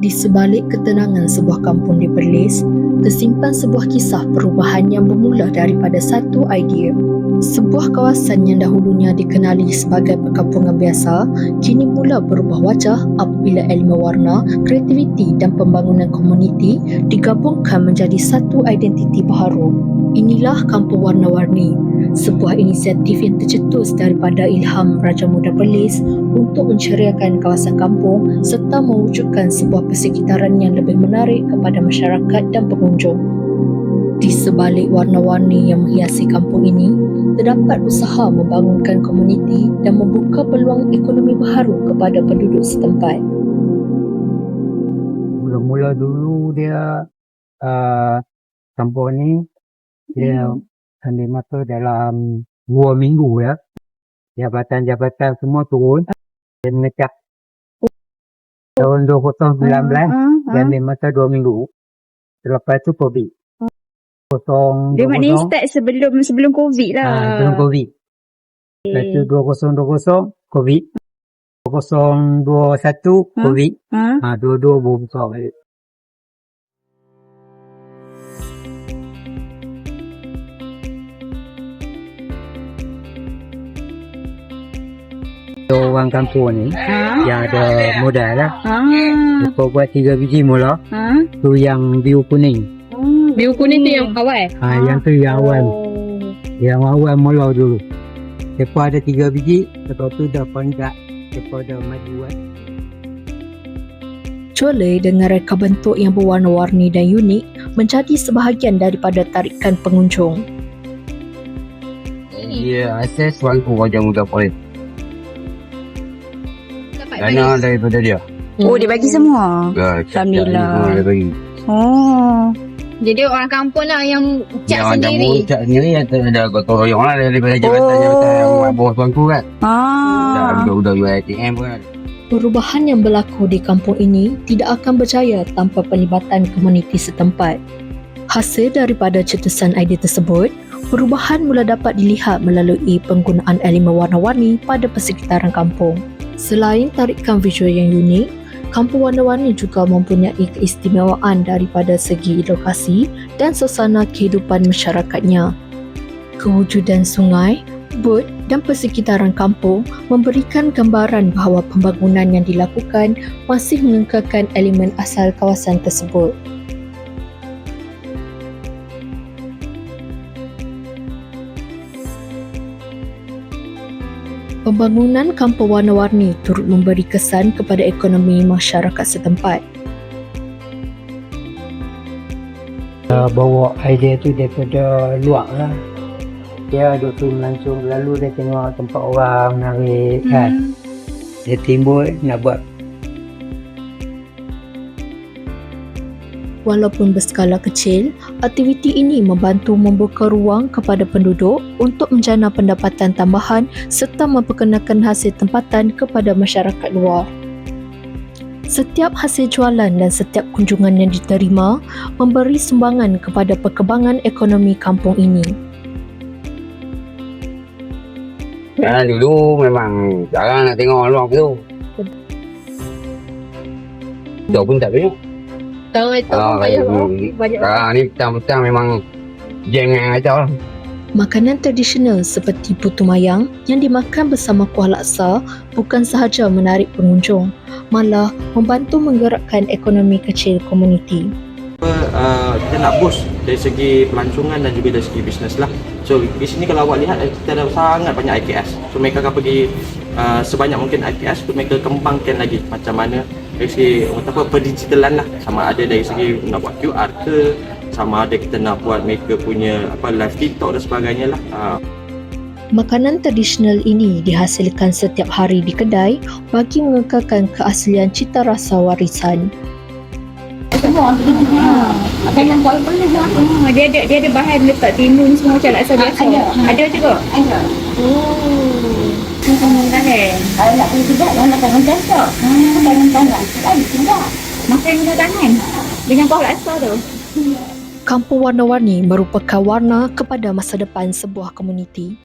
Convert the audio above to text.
Di sebalik ketenangan sebuah kampung di Perlis, tersimpan sebuah kisah perubahan yang bermula daripada satu idea. Sebuah kawasan yang dahulunya dikenali sebagai perkampungan biasa, kini mula berubah wajah apabila elemen warna, kreativiti dan pembangunan komuniti digabungkan menjadi satu identiti baharu. Inilah Kampung Warna-Warni, sebuah inisiatif yang tercetus daripada ilham Raja Muda Perlis untuk menceriakan kawasan kampung serta mewujudkan sebuah persekitaran yang lebih menarik kepada masyarakat dan pengunjung. Di sebalik warna-warni yang menghiasi kampung ini, terdapat usaha membangunkan komuniti dan membuka peluang ekonomi baharu kepada penduduk setempat. Mula-mula dulu dia kampung ni dia masa dalam 2 minggu ya. Jabatan-jabatan semua turun dan mengecah. Tahun 2019 dan masa 2 minggu. Selepas tu COVID. Dia maknanya start sebelum COVID lah. Sebelum COVID. Lepas tu 2020 COVID. 2021 COVID. 22 baru buka balik. Orang kampung ni yang ada modal lah. Mereka buat 3 biji mula. Tu yang biru kuning. Biru kuning tu yang awal? Yang tu yang awal. Yang awal mula dulu. Mereka ada 3 biji. Lepas tu dah panjat. Mereka dah majuan. Colei dengan reka bentuk yang berwarna-warni dan unik menjadi sebahagian daripada tarikan pengunjung. Dia akses Wangku Raja Muda Perlis. Dana daripada dia. Oh, dia bagi semua? Alhamdulillah. Dia bagi. Oh. Jadi orang kampung lah yang cat sendiri? Yang cat sendiri ada gotong royong lah daripada jabatan-jabatan yang bawah Wangku kan. Budak-budak UiTM pun ada. Perubahan yang berlaku di kampung ini tidak akan berjaya tanpa pelibatan komuniti setempat. Hasil daripada cetusan idea tersebut, perubahan mula dapat dilihat melalui penggunaan elemen warna-warni pada persekitaran kampung. Selain tarikan visual yang unik, Kampung Warna-Warni juga mempunyai keistimewaan daripada segi lokasi dan suasana kehidupan masyarakatnya. Kewujudan sungai, bot dan persekitaran kampung memberikan gambaran bahawa pembangunan yang dilakukan masih mengekalkan elemen asal kawasan tersebut. Pembangunan Kampung Warna-Warni turut memberi kesan kepada ekonomi masyarakat setempat. Bawa idea tu daripada luar lah. Dia duduk tu melancong lalu dia tengok tempat orang menarik kan. Dia timbul nak buat. Walaupun berskala kecil, aktiviti ini membantu membuka ruang kepada penduduk untuk menjana pendapatan tambahan serta memperkenalkan hasil tempatan kepada masyarakat luar. Setiap hasil jualan dan setiap kunjungan yang diterima memberi sumbangan kepada perkembangan ekonomi kampung ini. Dulu memang jarang nak tengok luar tu. Dia pun tak banyak. Tahun banyak. Ni petang-petang memang jam yang kacau lah. Makanan tradisional seperti putu mayang yang dimakan bersama kuah laksa bukan sahaja menarik pengunjung, malah membantu menggerakkan ekonomi kecil komuniti. Kita nak boost dari segi pelancongan dan juga dari segi bisnes lah. So di sini kalau awak lihat kita ada sangat banyak IKS. So mereka akan pergi sebanyak mungkin IKS untuk mereka kembangkan lagi macam mana dari segi perdigitalan lah. Sama ada dari segi nak buat QR ke, sama ada kita nak buat mereka punya live TikTok dan sebagainya lah. Makanan tradisional ini dihasilkan setiap hari di kedai bagi mengekalkan keaslian cita rasa warisan. Dia ada bahan letak timun semua macam laksa biasa. Ada juga. Ada. Kalau nak pergi tidak, nak makan macam tu. Makan tangan. Ada tidak. Makan guna tangan dengan kuah laksa tu. Kampung Warna-Warni merupakan warna kepada masa depan sebuah komuniti.